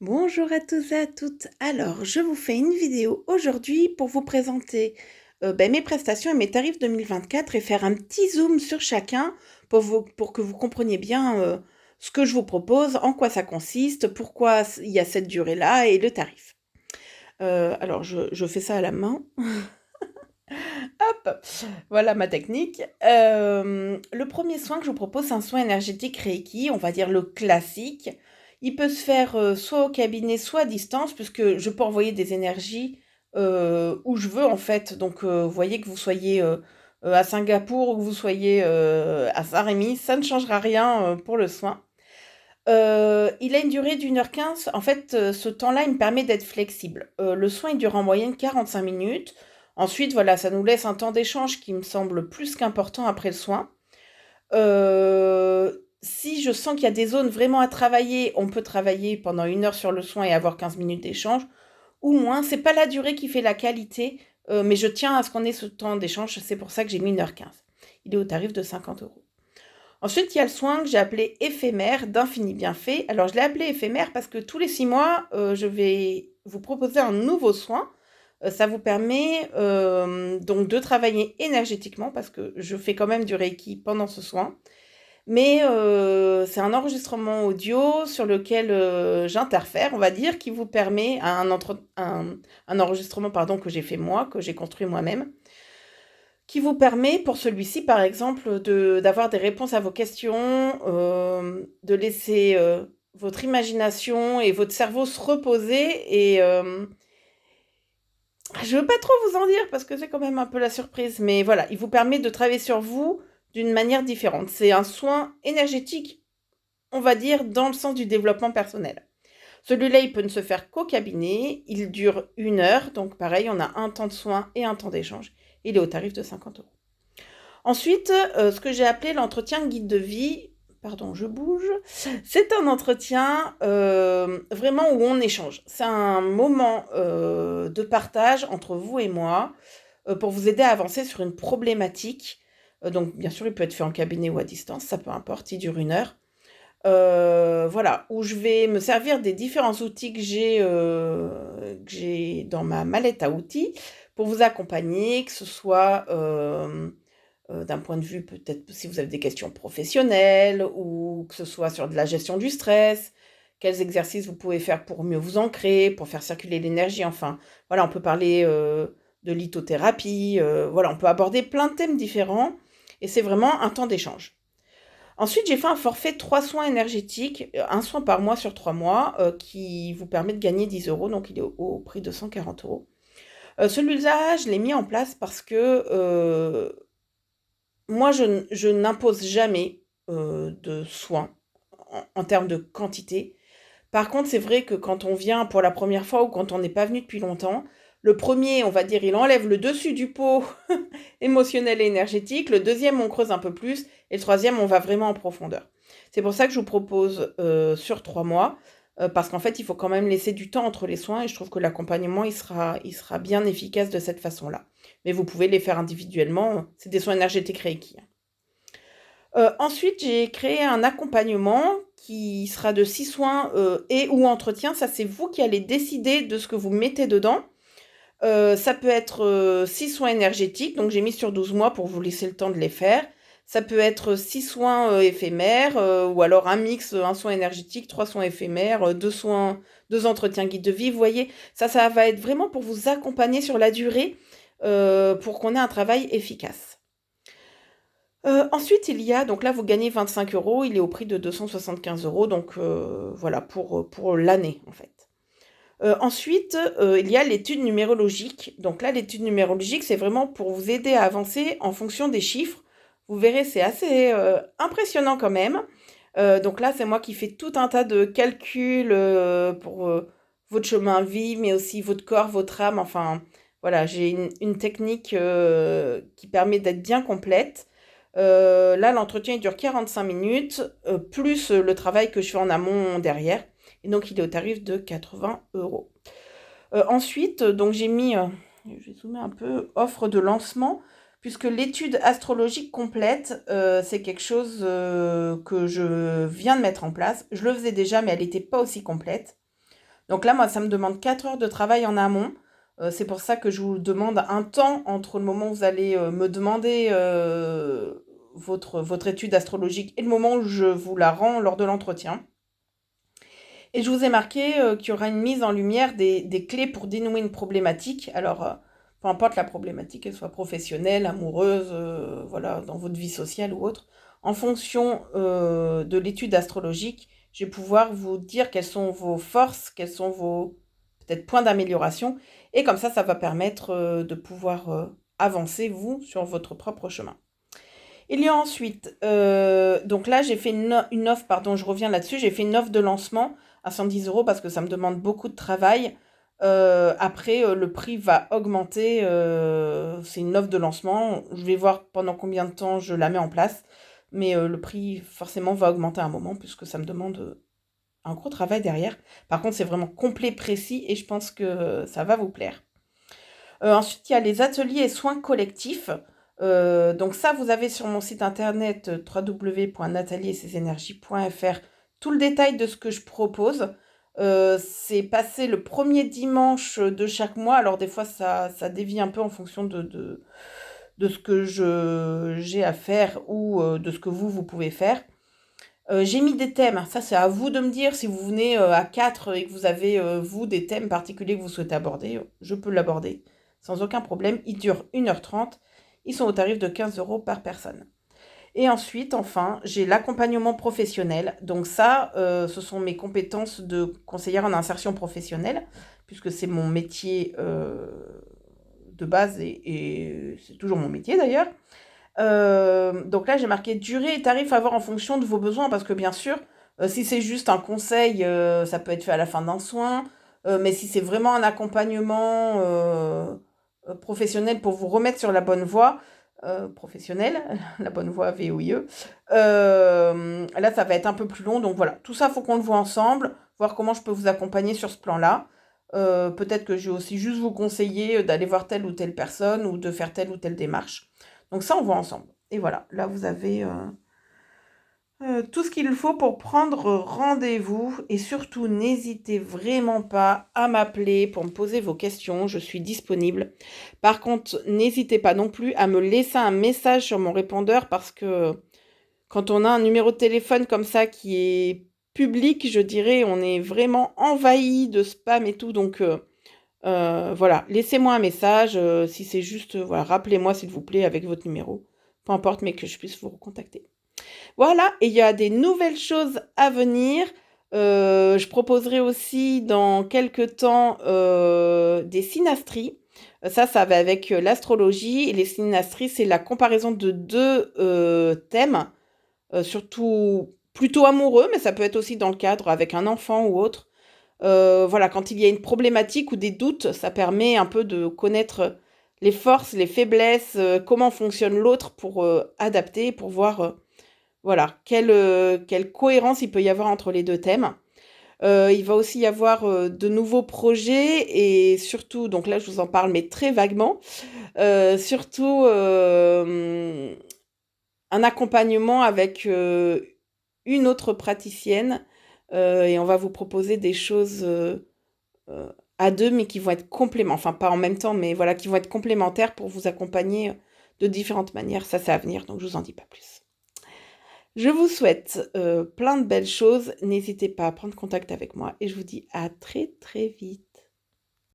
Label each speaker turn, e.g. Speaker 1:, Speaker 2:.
Speaker 1: Bonjour à tous et à toutes. Alors, je vous fais une vidéo aujourd'hui pour vous présenter mes prestations et mes tarifs 2024 et faire un petit zoom sur chacun pour que vous compreniez bien ce que je vous propose, en quoi ça consiste, pourquoi il y a cette durée-là et le tarif. Alors, je fais ça à la main. Hop, voilà ma technique. Le premier soin que je vous propose, c'est un soin énergétique Reiki, on va dire le classique. Il peut se faire soit au cabinet, soit à distance, puisque je peux envoyer des énergies où je veux en fait. Donc, vous voyez que vous soyez à Singapour ou que vous soyez à Saint-Rémy, ça ne changera rien pour le soin. Il a une durée d'1h15. En fait, ce temps-là, il me permet d'être flexible. Le soin, il dure en moyenne 45 minutes. Ensuite, voilà, ça nous laisse un temps d'échange qui me semble plus qu'important après le soin. Si je sens qu'il y a des zones vraiment à travailler, on peut travailler pendant 1 heure sur le soin et avoir 15 minutes d'échange, ou moins. C'est pas la durée qui fait la qualité, mais je tiens à ce qu'on ait ce temps d'échange. C'est pour ça que j'ai mis 1h15. Il est au tarif de 50 €. Ensuite, il y a le soin que j'ai appelé éphémère d'infini bienfait. Alors, je l'ai appelé éphémère parce que tous les 6 mois, je vais vous proposer un nouveau soin. Ça vous permet donc de travailler énergétiquement parce que je fais quand même du Reiki pendant ce soin. Mais c'est un enregistrement audio sur lequel j'interfère, on va dire, qui vous permet un enregistrement pardon, que j'ai fait moi, que j'ai construit moi-même, qui vous permet, pour celui-ci par exemple, d'avoir des réponses à vos questions, de laisser votre imagination et votre cerveau se reposer. Et je veux pas trop vous en dire parce que c'est quand même un peu la surprise, mais voilà, il vous permet de travailler sur vous d'une manière différente. C'est un soin énergétique, on va dire, dans le sens du développement personnel. Celui-là, il peut ne se faire qu'au cabinet. Il dure 1 heure, donc pareil, on a un temps de soin et un temps d'échange. Il est au tarif de 50 €. Ensuite, ce que j'ai appelé l'entretien guide de vie, pardon, je bouge, c'est un entretien vraiment où on échange. C'est un moment de partage entre vous et moi pour vous aider à avancer sur une problématique. Donc, bien sûr, il peut être fait en cabinet ou à distance, ça peu importe, il dure 1 heure. Voilà, où je vais me servir des différents outils que j'ai dans ma mallette à outils pour vous accompagner, que ce soit d'un point de vue peut-être si vous avez des questions professionnelles ou que ce soit sur de la gestion du stress, quels exercices vous pouvez faire pour mieux vous ancrer, pour faire circuler l'énergie, enfin, voilà, on peut parler de lithothérapie, voilà, on peut aborder plein de thèmes différents et c'est vraiment un temps d'échange. Ensuite, j'ai fait un forfait 3 soins énergétiques, un soin par mois sur 3 mois, qui vous permet de gagner 10 €, donc il est au prix de 140 €. Celui-là, je l'ai mis en place parce que, moi je n'impose jamais, de soins en termes de quantité. Par contre, c'est vrai que quand on vient pour la première fois ou quand on n'est pas venu depuis longtemps, le premier, on va dire, il enlève le dessus du pot émotionnel et énergétique. Le deuxième, on creuse un peu plus. Et le troisième, on va vraiment en profondeur. C'est pour ça que je vous propose sur 3 mois, parce qu'en fait, il faut quand même laisser du temps entre les soins et je trouve que l'accompagnement, il sera bien efficace de cette façon-là. Mais vous pouvez les faire individuellement. C'est des soins énergétiques Reiki, hein. Ensuite, j'ai créé un accompagnement qui sera de 6 soins, et ou entretien. Ça, c'est vous qui allez décider de ce que vous mettez dedans. Ça peut être, 6 soins énergétiques, donc j'ai mis sur 12 mois pour vous laisser le temps de les faire. Ça peut être 6 soins, éphémères, ou alors un mix, 1 soin énergétique, 3 soins éphémères, 2 soins 2 entretiens guide de vie. Vous voyez? Ça va être vraiment pour vous accompagner sur la durée, pour qu'on ait un travail efficace. Ensuite, il y a donc là, vous gagnez 25 €, il est au prix de 275 €, donc voilà, pour l'année, en fait. Ensuite, il y a l'étude numérologique. Donc là, l'étude numérologique, c'est vraiment pour vous aider à avancer en fonction des chiffres. Vous verrez, c'est assez impressionnant quand même. Donc là, c'est moi qui fais tout un tas de calculs pour votre chemin de vie, mais aussi votre corps, votre âme. Enfin, voilà, j'ai une technique qui permet d'être bien complète. Là, l'entretien, il dure 45 minutes, plus le travail que je fais en amont derrière. Et donc, il est au tarif de 80 €. Ensuite, donc j'ai mis, je vais zoomer un peu, offre de lancement, puisque l'étude astrologique complète, c'est quelque chose que je viens de mettre en place. Je le faisais déjà, mais elle n'était pas aussi complète. Donc là, moi, ça me demande 4 heures de travail en amont. C'est pour ça que je vous demande un temps entre le moment où vous allez me demander votre étude astrologique et le moment où je vous la rends lors de l'entretien. Et je vous ai marqué qu'il y aura une mise en lumière des clés pour dénouer une problématique. Alors, peu importe la problématique, qu'elle soit professionnelle, amoureuse, voilà, dans votre vie sociale ou autre, en fonction de l'étude astrologique, je vais pouvoir vous dire quelles sont vos forces, quels sont vos peut-être points d'amélioration. Et comme ça va permettre de pouvoir avancer, vous, sur votre propre chemin. Il y a ensuite, donc là j'ai fait une offre, pardon, je reviens là-dessus, j'ai fait une offre de lancement à 110 € parce que ça me demande beaucoup de travail. Après, le prix va augmenter, c'est une offre de lancement. Je vais voir pendant combien de temps je la mets en place, mais le prix forcément va augmenter à un moment puisque ça me demande un gros travail derrière. Par contre, c'est vraiment complet, précis et je pense que ça va vous plaire. Ensuite, il y a les ateliers et soins collectifs. Donc ça, vous avez sur mon site internet www.nathalieetsesenergies.fr tout le détail de ce que je propose. C'est passé le premier dimanche de chaque mois. Alors des fois, ça dévie un peu en fonction de ce que j'ai à faire ou de ce que vous pouvez faire. J'ai mis des thèmes. Ça, c'est à vous de me dire si vous venez à 4 et que vous avez, vous, des thèmes particuliers que vous souhaitez aborder. Je peux l'aborder sans aucun problème. Ils durent 1h30. Ils sont au tarif de 15 € par personne. Et ensuite, enfin, j'ai l'accompagnement professionnel. Donc ça, ce sont mes compétences de conseillère en insertion professionnelle, puisque c'est mon métier de base et c'est toujours mon métier d'ailleurs. Donc là, j'ai marqué durée et tarif à voir en fonction de vos besoins, parce que bien sûr, si c'est juste un conseil, ça peut être fait à la fin d'un soin, mais si c'est vraiment un accompagnement professionnel pour vous remettre sur la bonne voie, professionnelle, la bonne voie VOIE, là, ça va être un peu plus long. Donc voilà, tout ça, il faut qu'on le voit ensemble, voir comment je peux vous accompagner sur ce plan-là. Peut-être que je vais aussi juste vous conseiller d'aller voir telle ou telle personne ou de faire telle ou telle démarche. Donc ça, on voit ensemble. Et voilà, là, vous avez tout ce qu'il faut pour prendre rendez-vous. Et surtout, n'hésitez vraiment pas à m'appeler pour me poser vos questions. Je suis disponible. Par contre, n'hésitez pas non plus à me laisser un message sur mon répondeur parce que quand on a un numéro de téléphone comme ça qui est public, je dirais, on est vraiment envahi de spam et tout. Donc voilà, laissez-moi un message. Si c'est juste, voilà, rappelez-moi s'il vous plaît avec votre numéro. Peu importe, mais que je puisse vous recontacter. Voilà, et il y a des nouvelles choses à venir. Je proposerai aussi dans quelques temps des synastries. Ça va avec l'astrologie. Et les synastries, c'est la comparaison de deux thèmes, surtout plutôt amoureux, mais ça peut être aussi dans le cadre avec un enfant ou autre. Voilà, quand il y a une problématique ou des doutes, ça permet un peu de connaître les forces, les faiblesses, comment fonctionne l'autre pour adapter, pour voir voilà, quelle cohérence il peut y avoir entre les deux thèmes. Il va aussi y avoir de nouveaux projets et surtout, donc là je vous en parle mais très vaguement, surtout un accompagnement avec une autre praticienne et on va vous proposer des choses à deux mais qui vont être complémentaires, enfin pas en même temps mais voilà, qui vont être complémentaires pour vous accompagner de différentes manières. Ça c'est à venir donc je vous en dis pas plus. Je vous souhaite plein de belles choses. N'hésitez pas à prendre contact avec moi et je vous dis à très très vite.